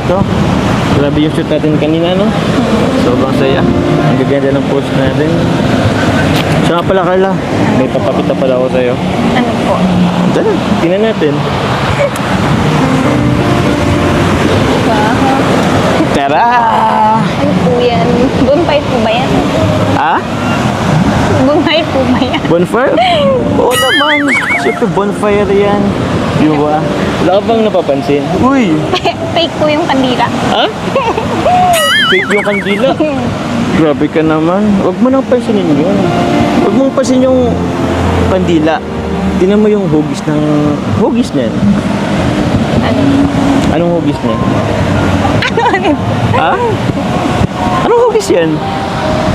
dito. Grabe yung shoot natin kanina, no? Sobrang saya. Ang gaganda ng post natin. So nga pala, Carla, may papapita pala ako sa'yo. Ano po? Tara, tingnan natin. Wow. Tara! Ano po yan? Bonfire po ba yan? Ah? Bonfire po ba yan? Bonfire? Oo naman. Siyempre, bonfire yan. Di ba? Wala ka bang napapansin? Uy! Fake po yung kandila. Ha? Fake yung kandila. Grabe ka naman. Huwag mo nang pansinin yun. Huwag mong pansin yung kandila. Tingnan mo yung hugis ng... Hugis niyan. Ano? Anong hugis niyan? Ha? Anong hugis yan?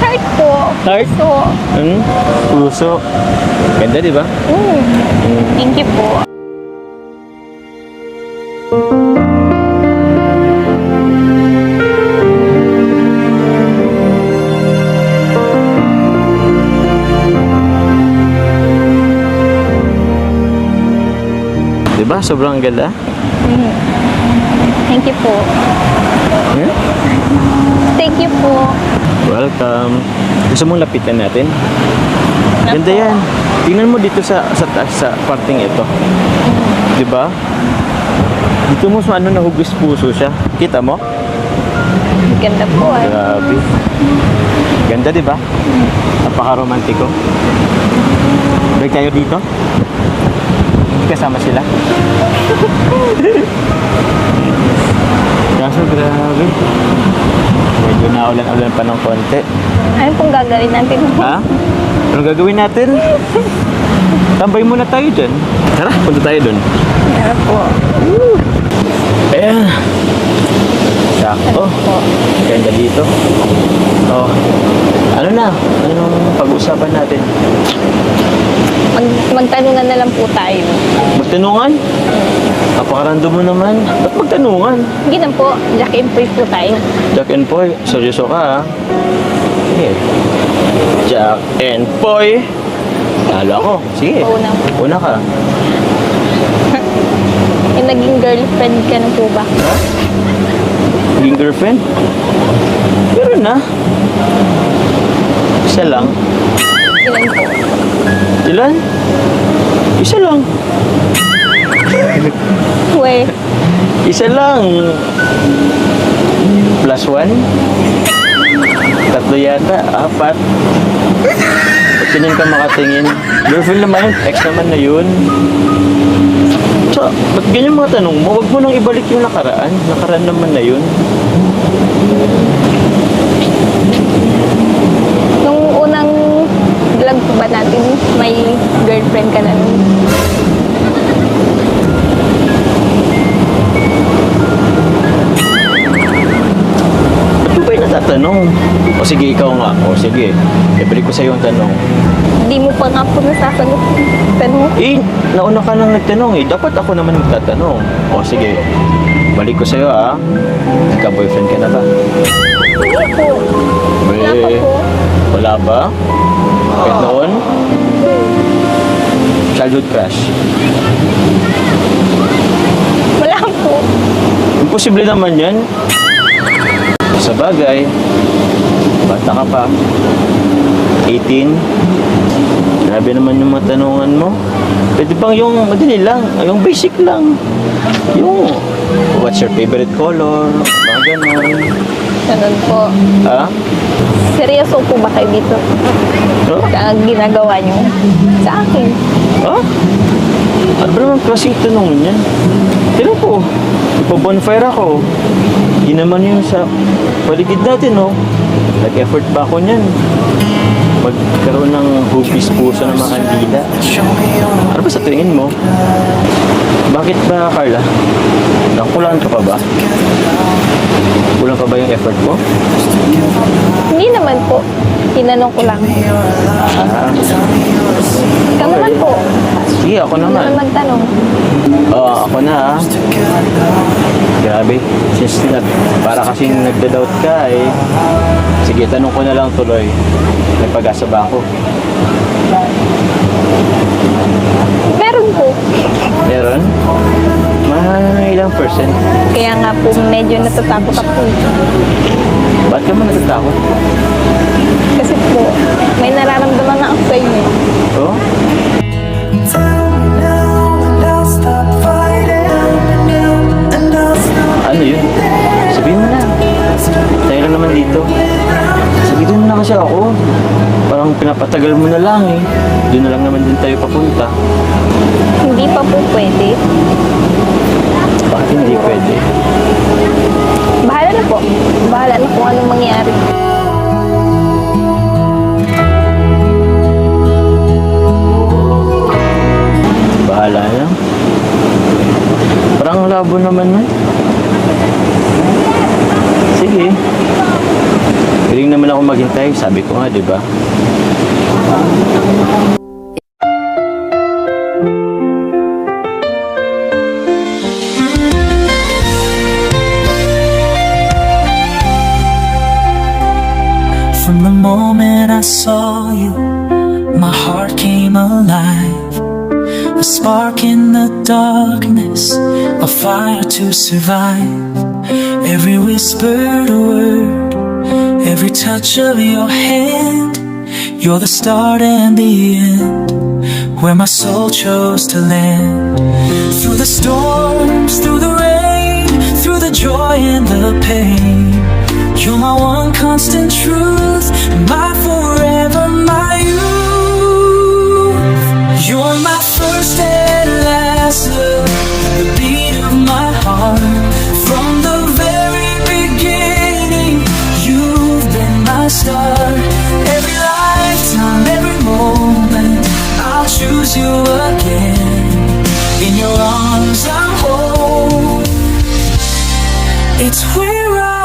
Heart po. Heart? So, Puso. Ganda, di ba? thank you po. Di ba? Sobrang ganda. Thank you po. Yeah? Thank you po. Welcome. Gusto mong lapitan natin? Ganda Opo. yan. Tingnan mo dito sa parting ito. Di ba? Dito mo sa ano nahugis puso siya. Kita mo? Ganda po eh. Grabe. Ganda, di ba? Napaka-romantiko. Break tayo dito. Kasama sila. Kaso grabe. Medyo naulan-ulan pa ng konti. Ano pong gagawin natin? Ha? Anong gagawin natin? Tambay muna tayo dyan. Tara, punta tayo dun. Ano po? Ayan. Sakto. Ganda dito. Oh. Ano na? Anong pag-uusapan natin? Magtanungan na lang po tayo. Magtanungan? Napakarando mo naman. Ba't magtanungan? Hindi na po. Jack and Poy po tayo. Jack and Poy. Seryoso ka, ha? Sige. Jack and Poy. Talo ako. Sige. Una. Una ka. Yung naging girlfriend ka na po ba? Ha? Naging girlfriend? Meron na. Isa lang. Ilan po? Ilan? Isa lang. We. Isa lang. Plus one? Tatlo yata. Apat. Ba't ganyan ka makatingin? Girlfriend naman yun. Ex naman na yun. So, ba't ganyan mga tanong mo? Huwag mo nang ibalik yung nakaraan. Nakaraan naman na yun. Nung unang vlog po ba natin, may girlfriend ka na nun? Ba't mo ba yung natatanong? O sige, ikaw nga. O sige, ibalik ko sa'yo ang tanong. Hindi mo pa nga po nasasagot. Tanong. Eh, nauna ka nang nagtanong eh. Dapat ako naman magtatanong. O sige, balik ko sa'yo ah. Nagka-boyfriend ka na ba? Hindi po. Wala pa po. Wala ba? Kahit noon? Childhood crush? Wala po. Imposible naman yan. Sa bagay, bata ka pa. 18. Grabe naman yung mga tanungan mo. Pwede bang yung madali lang, yung basic lang. Yung, what's your favorite color? Mga ganon. Ganun po. Ha? Seryoso po ba kayo dito? So? Sa ginagawa nyo? Sa akin. Ha? Ano ba naman klaseng tanong niyan? Tira po, ipa-bonfire ako. Di naman yun sa paligid natin, no? Nag-effort ba ako niyan? Magkaroon ng hugis puso ng mga kandila. Ano ba sa tingin mo? Bakit ba, Carla? Nakulaan ka pa ba? Kulang pa ba yung effort mo? Hindi naman po. Tinanong ko lang. Ikaw naman po. Sige, ako Ikaw naman. naman magtanong. Ako na ah. Grabe. Para kasi nagda-doubt ka eh. Sige, tanong ko na lang tuloy. May pag-asa ba ako? Meron po. Meron? Mga ilang percent? Kaya nga po, medyo natatakot ako. Ba't ka mo natatakot? Kasi po, may nararamdaman na ako sa inyo. Oh? Ano yun? Sabihin mo na. Tayo lang naman dito. Sabihin mo na kasi ako. Parang pinapatagal mo na lang eh. Doon na lang naman din tayo papunta. Hindi pa po pwede. Bakit hindi pwede? Bahala na po. Bahala na kung anong mangyari. Bahala na. Parang labo naman na. Sige. Galing naman ako maghintay. Sabi ko nga, di ba? From the moment I saw you, my heart came alive. A spark in the darkness, a fire to survive. Every whispered word, every touch of your hand, you're the start and the end, where my soul chose to land. Through the storms, through the rain, through the joy and the pain, you're my one constant truth, my forever, my youth. You're my first and last love, the beat of my heart. From the very beginning, you've been my star. Every lifetime, every moment, I'll choose you again. In your arms I'm home. It's where I